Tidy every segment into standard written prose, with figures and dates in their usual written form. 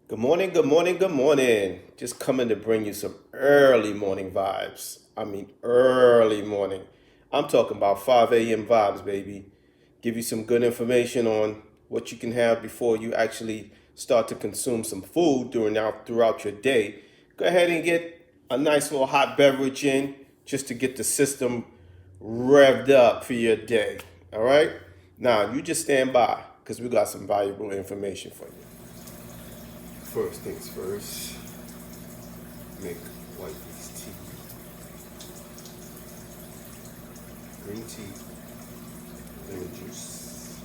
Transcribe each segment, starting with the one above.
Good morning, good morning, good morning. Just coming to bring you some early morning vibes. I mean, early morning. I'm talking about 5 a.m. vibes, baby. Give you some good information on what you can have before you actually start to consume some food throughout your day. Go ahead and get a nice little hot beverage in just to get the system revved up for your day. All right? Now, you just stand by because we got some valuable information for you. First things first, make white tea, green tea, lemon juice,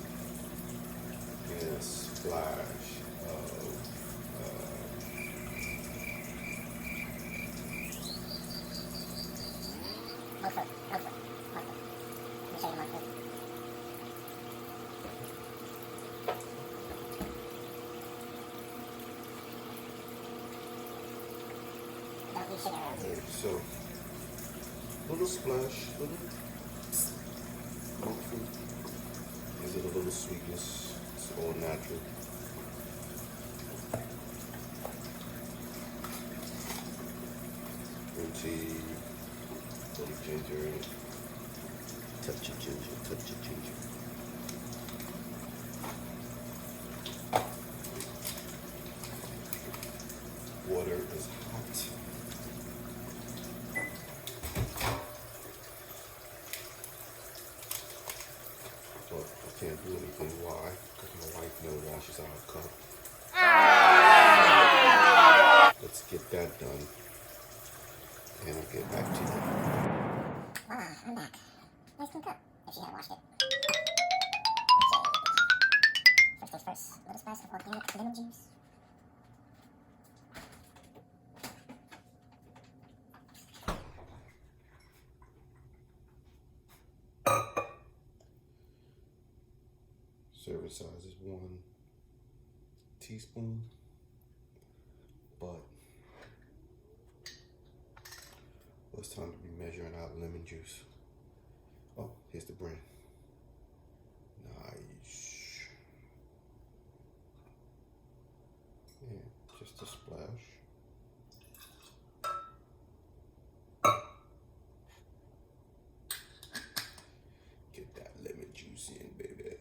and a splash of so little splash, little monk fruit. Gives it a little sweetness. It's all natural. Green tea, little ginger in it. Touch of ginger, touch of ginger. Water is hot. But I can't do anything. Why? Because my wife never washes our cup. Let's get that done. And I'll get back to you. I'm back. Nice clean cup, if she hadn't washed it. First things first, little splash of organic lemon juice. Serving size is 1 teaspoon, but it's time to be measuring out lemon juice. Oh, here's the brand. Nice. Yeah, just a splash. Get that lemon juice in, baby.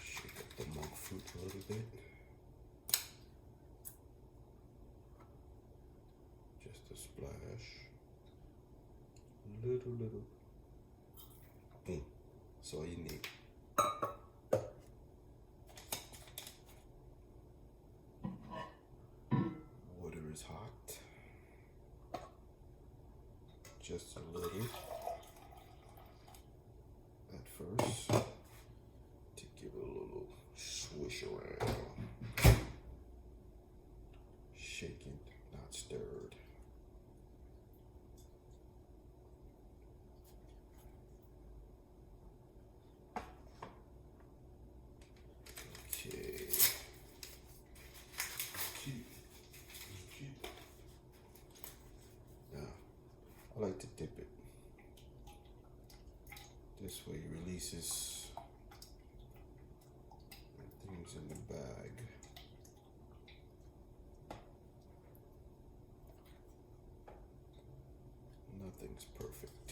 Shake up the monk fruit a little bit. Just a splash. Little. Boom. That's all you need. Water is hot. Just a little at first to give it a little swish around. Shaken, not stirred. Okay. Now, I like to dip it. This way it releases things in the bag. Nothing's perfect.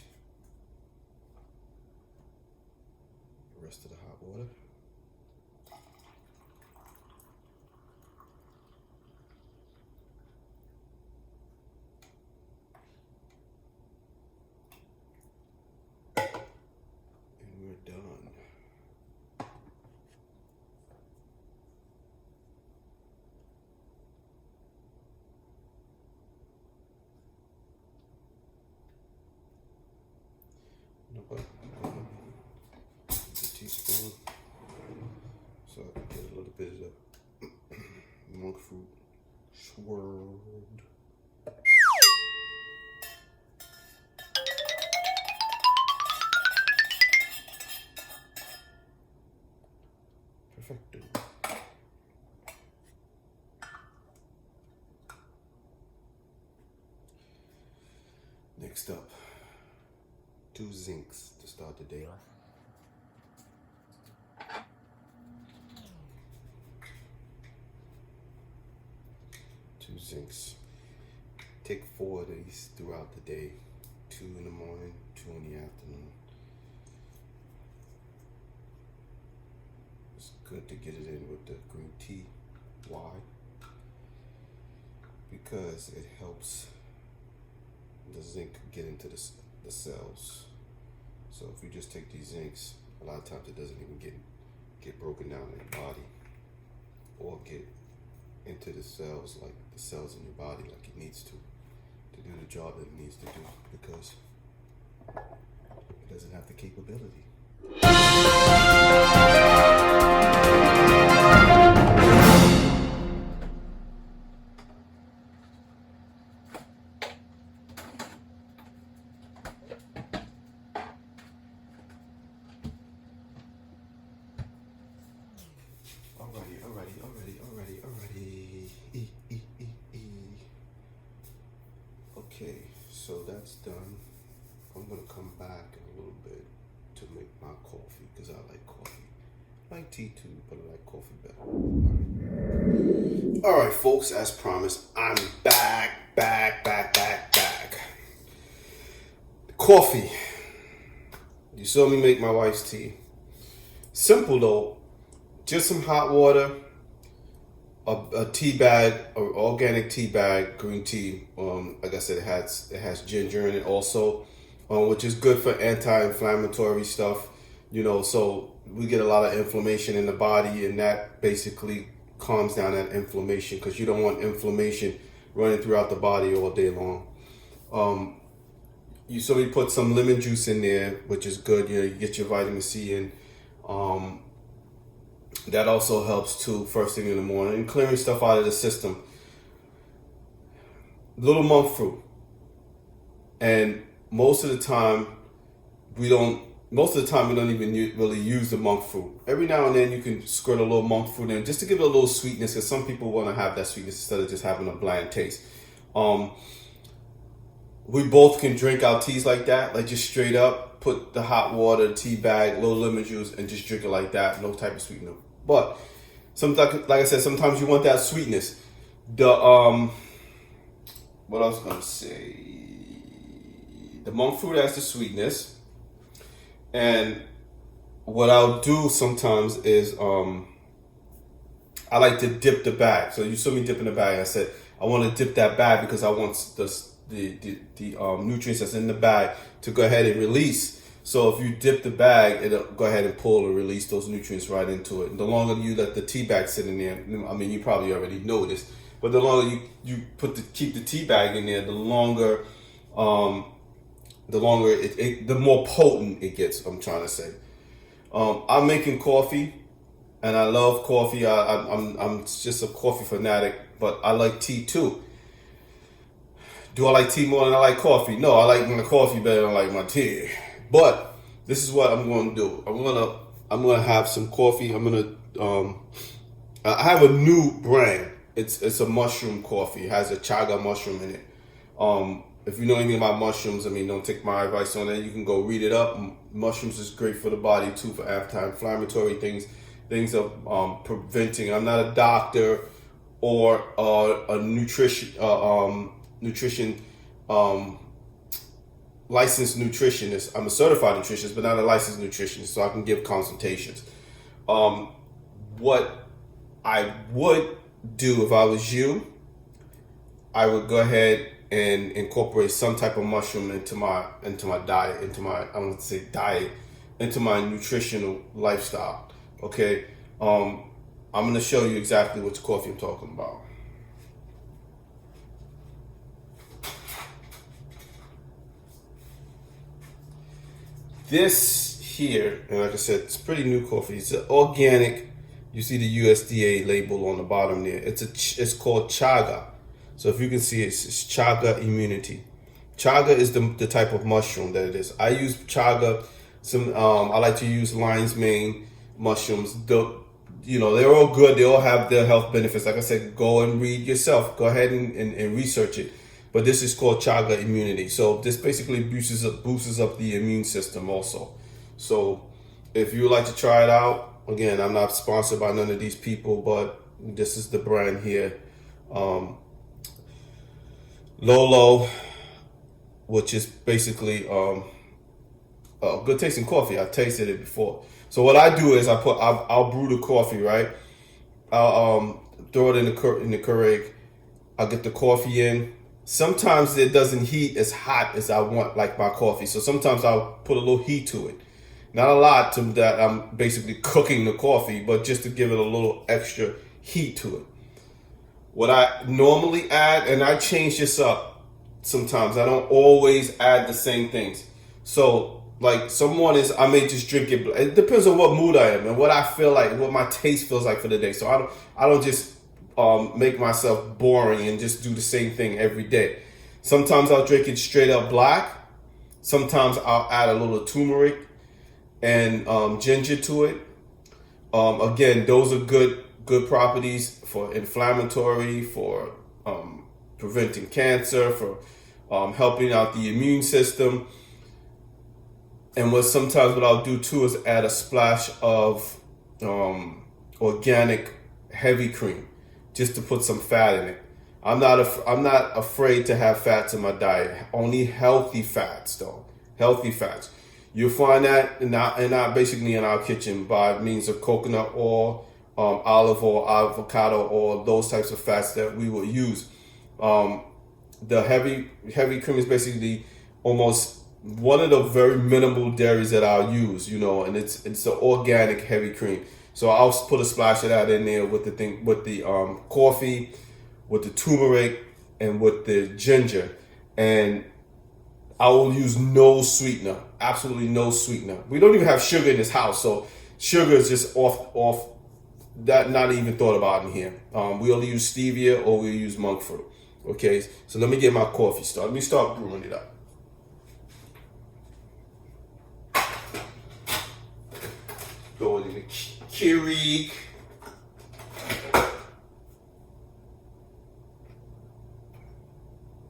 The rest of the hot water. And we're done. It's a teaspoon, so I can get a little bit of the monk fruit swirled. Perfecto. Next up, 2 zincs to start the day off. zincs. Take 4 of these throughout the day. 2 in the morning, 2 in the afternoon. It's good to get it in with the green tea. Why? Because it helps the zinc get into the cells. So if you just take these zincs, a lot of times it doesn't even get broken down in the body or get into the cells, like the cells in your body, like it needs to do the job that it needs to do, because it doesn't have the capability. Alrighty. Okay, so that's done. I'm gonna come back in a little bit to make my coffee, because I like coffee. I like tea too, but I like coffee better. Alright, folks, as promised, I'm back. Coffee. You saw me make my wife's tea. Simple though. Just some hot water, a tea bag, or organic tea bag, green tea. Like I said, it has ginger in it also, which is good for anti-inflammatory stuff. So we get a lot of inflammation in the body, and that basically calms down that inflammation, because you don't want inflammation running throughout the body all day long. So we put some lemon juice in there, which is good. You get your vitamin C in. That also helps too, first thing in the morning, and clearing stuff out of the system. Little monk fruit. And most of the time we don't even really use the monk fruit. Every now and then you can squirt a little monk fruit in, just to give it a little sweetness, because some people want to have that sweetness instead of just having a bland taste. We both can drink our teas like that, like just straight up, put the hot water, tea bag, little lemon juice, and just drink it like that, no type of sweetener. But like I said, sometimes you want that sweetness. What I was gonna say, the monk fruit has the sweetness, and what I'll do sometimes is I like to dip the bag. So you saw me dipping the bag. I said I want to dip that bag because I want the nutrients that's in the bag to go ahead and release. So if you dip the bag, it'll go ahead and pull and release those nutrients right into it. And the longer you let the tea bag sit in there, I mean, you probably already know this, but the longer you keep the tea bag in there, the longer the more potent it gets. I'm trying to say. I'm making coffee, and I love coffee. I'm just a coffee fanatic, but I like tea too. Do I like tea more than I like coffee? No, I like my coffee better than I like my tea. But this is what I'm going to do. I'm gonna have some coffee. I have a new brand. It's a mushroom coffee. It has a chaga mushroom in it. If you know anything about mushrooms, I mean, don't take my advice on it. You can go read it up. Mushrooms is great for the body too, for anti-inflammatory things of preventing. I'm not a doctor or a nutrition licensed nutritionist. I'm a certified nutritionist, but not a licensed nutritionist, so I can give consultations. What I would do if I was you, I would go ahead and incorporate some type of mushroom into my diet, into my nutritional lifestyle. Okay, I'm going to show you exactly which coffee I'm talking about. This here, and like I said, it's pretty new coffee. It's organic. You see the USDA label on the bottom there. It's called chaga. So if you can see, it's chaga immunity. Chaga is the type of mushroom that it is. I use chaga. I like to use lion's mane mushrooms. They're all good. They all have their health benefits. Like I said, go and read yourself. Go ahead and research it. But this is called chaga immunity. So this basically boosts up the immune system also. So if you would like to try it out, again, I'm not sponsored by none of these people, but this is the brand here. Lolo, which is basically good tasting coffee. I tasted it before. So what I do is I'll brew the coffee, right? I'll throw it in the Keurig. I'll get the coffee in. Sometimes it doesn't heat as hot as I want, like my coffee. So sometimes I'll put a little heat to it. Not a lot to that I'm basically cooking the coffee, but just to give it a little extra heat to it. What I normally add, and I change this up sometimes. I don't always add the same things. So like some mornings I may just drink it. It depends on what mood I am and what I feel like, what my taste feels like for the day. So I don't just make myself boring and just do the same thing every day. Sometimes I'll drink it straight up black. Sometimes I'll add a little turmeric and ginger to it. Again, those are good properties for inflammatory, for preventing cancer, for helping out the immune system. And what I'll do too is add a splash of organic heavy cream, just to put some fat in it. I'm not afraid to have fats in my diet. Only healthy fats though. Healthy fats. You'll find that basically in our kitchen by means of coconut oil, olive oil, avocado oil, those types of fats that we will use. The heavy cream is basically almost one of the very minimal dairies that I'll use, and it's the organic heavy cream. So I'll put a splash of that in there with the coffee, with the turmeric, and with the ginger, and I will use no sweetener, absolutely no sweetener. We don't even have sugar in this house, so sugar is just off that, not even thought about in here. We only use stevia or we use monk fruit. Okay, so let me get my coffee started. Let me start brewing it up. Throw it in the Keurig.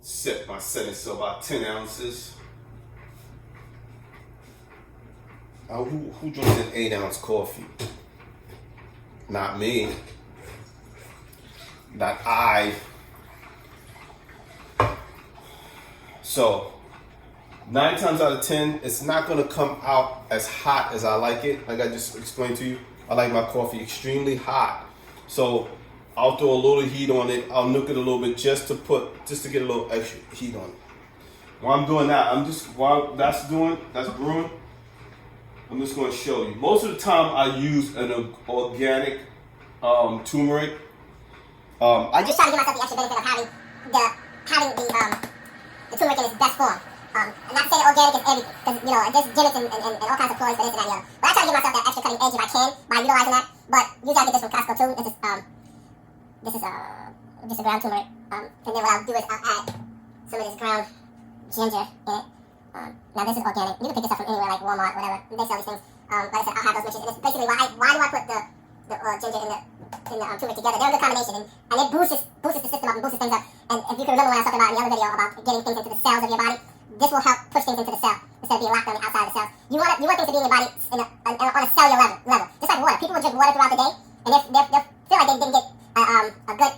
Set my settings to about 10 ounces. Who drinks an 8-ounce coffee? Not me. Not I. So 9 times out of 10, it's not going to come out as hot as I like it. Like I just explained to you, I like my coffee extremely hot. So I'll throw a little heat on it. I'll nuke it a little bit just to get a little extra heat on it. While I'm doing that, while that's brewing, I'm just going to show you. Most of the time, I use an organic turmeric. I just try to give myself the extra benefit of having the turmeric in its best form. And not to say that organic is everything, because there's gimmicks and all kinds of ploys for this and that and the other. But I try to give myself that extra cutting edge if I can by utilizing that. But usually I get this from Costco too. This is just a ground turmeric. And then what I'll do is I'll add some of this ground ginger in it. Now this is organic. You can pick this up from anywhere like Walmart, whatever. They sell these things. Like I said, I'll have those mixtures. And it's basically why do I put the ginger in the turmeric together? They're a good combination, and it boosts the system up and boosts things up. And if you can remember what I was talking about in the other video about getting things into the cells of your body, this will help push things into the cell instead of being locked on the outside of the cells. You want things to be in your body on a cellular level, just like water. People will drink water throughout the day, and they feel like they didn't get a good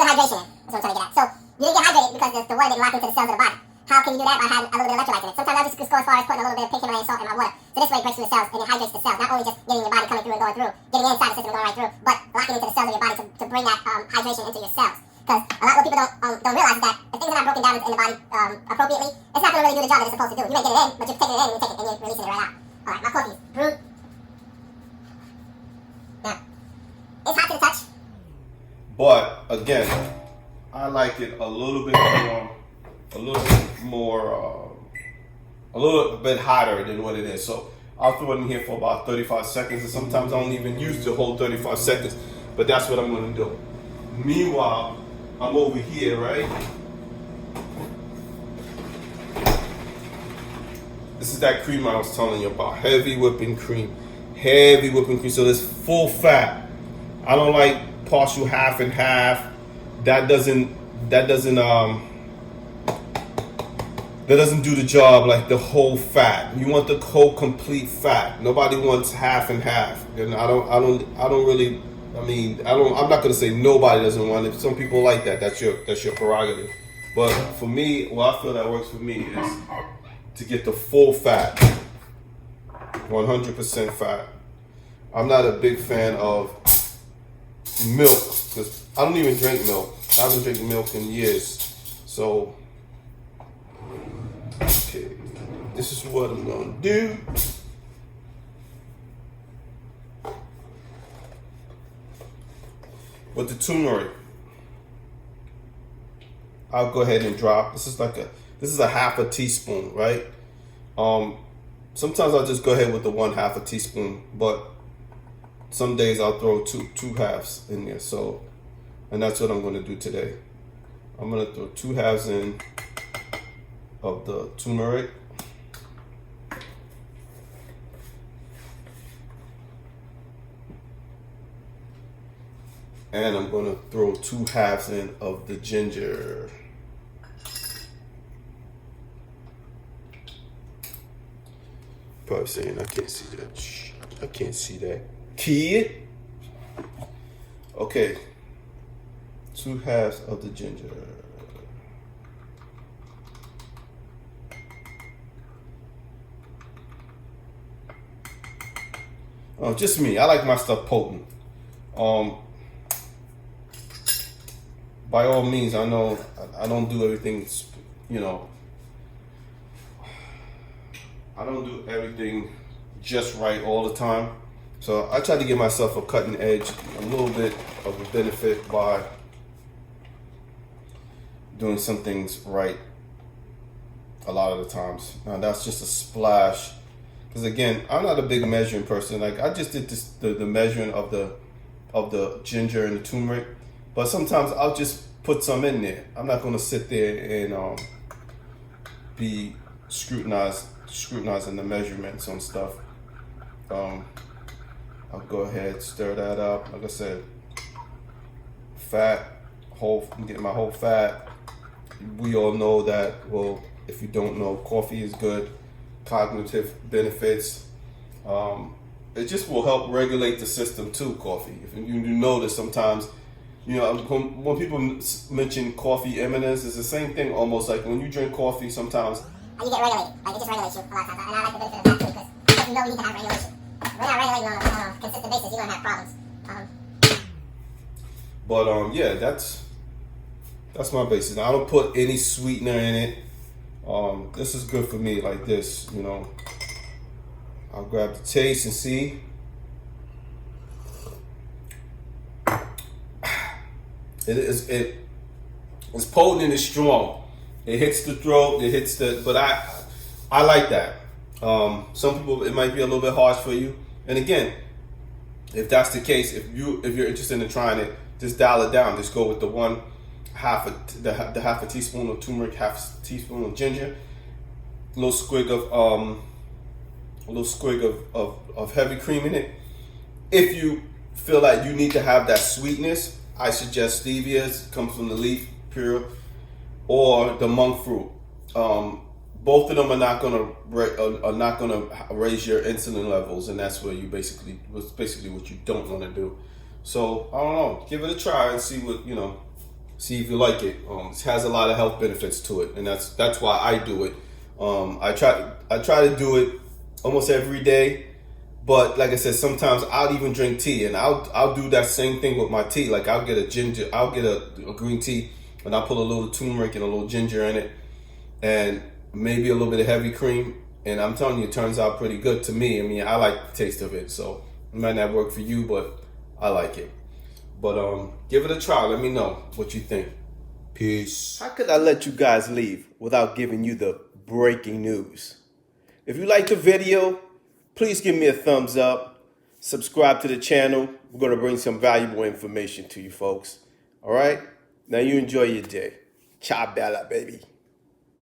hydration in. That's what I'm trying to get at. So you didn't get hydrated because the water didn't lock into the cells of the body. How can you do that? By having a little bit of electrolytes in it. Sometimes I'll just go as far as putting a little bit of pink Himalayan salt in my water. So this way it breaks through the cells and it hydrates the cells. Not only just getting your body coming through and going through, getting inside the system and going right through, but locking into the cells of your body to bring that hydration into your cells. Because a lot of what people don't realize is that if things are not broken down in the body appropriately, it's not going to really do the job that it's supposed to do. You may get it in, but you're taking it in and you take it and you're releasing it right out. Alright, my coffee is brewed. Now, it's hot to the touch. But again, I like it a little bit hotter than what it is. So I'll throw it in here for about 35 seconds, and sometimes I don't even use the whole 35 seconds. But that's what I'm going to do. Meanwhile, I'm over here, right? This is that cream I was telling you about. Heavy whipping cream. So there's full fat. I don't like partial half and half. That doesn't do the job like the whole fat. You want the whole complete fat. Nobody wants half and half. And I'm not gonna say nobody doesn't want it. Some people like that. That's your prerogative. But for me, what I feel that works for me is to get the full fat, 100% fat. I'm not a big fan of milk because I don't even drink milk. I haven't drank milk in years. So, okay, this is what I'm gonna do. With the turmeric, I'll go ahead and drop. This is a half a teaspoon, right? Sometimes I'll just go ahead with the 1/2 a teaspoon, but some days I'll throw two halves in there. So, and that's what I'm going to do today. I'm going to throw 2 halves in of the turmeric. And I'm going to throw 2 halves in of the ginger. Probably saying I can't see that. I can't see that. Kid. Okay. 2 halves of the ginger. Just me. I like my stuff potent. By all means, I know I don't do everything, you know, I don't do everything just right all the time. So I try to give myself a cutting edge, a little bit of a benefit by doing some things right a lot of the times. Now that's just a splash. Because again, I'm not a big measuring person. Like I just did this, the measuring of the ginger and the turmeric. But sometimes I'll just put some in there. I'm not gonna sit there and be scrutinizing the measurements on stuff. I'll go ahead, stir that up. Like I said, fat, I'm getting my whole fat. We all know that. Well, if you don't know, coffee is good. Cognitive benefits. It just will help regulate the system too. Coffee. If you notice sometimes, you know, when people mention coffee eminence, it's the same thing almost like when you drink coffee. Sometimes you get regulated. Like it just regulates you a lot of times. And I like the benefit of that too because you know you need to have regulation. If we're not regulating on a consistent basis, you're gonna have problems. But yeah, that's my basis. Now, I don't put any sweetener in it. This is good for me like this, you know. I'll grab the taste and see. It's potent and it's strong. It hits the throat. It hits but I like that. Some people it might be a little bit harsh for you. And again, if that's the case, if you're interested in trying it, just dial it down. Just go with the half a teaspoon of turmeric, half a teaspoon of ginger, a little squig of heavy cream in it. If you feel like you need to have that sweetness, I suggest stevia. It comes from the leaf pure, or the monk fruit. Both of them are not gonna raise your insulin levels, and that's where basically what you don't want to do. So I don't know. Give it a try and see see if you like it. It has a lot of health benefits to it, and that's why I do it. I try to do it almost every day. But like I said, sometimes I'll even drink tea, and I'll do that same thing with my tea. Like I'll get a green tea, and I'll put a little turmeric and a little ginger in it, and maybe a little bit of heavy cream. And I'm telling you, it turns out pretty good to me. I mean, I like the taste of it, so it might not work for you, but I like it. But give it a try. Let me know what you think. Peace. How could I let you guys leave without giving you the breaking news? If you like the video, please give me a thumbs up. Subscribe to the channel. We're going to bring some valuable information to you folks. All right? Now you enjoy your day. Ciao, Bella, baby.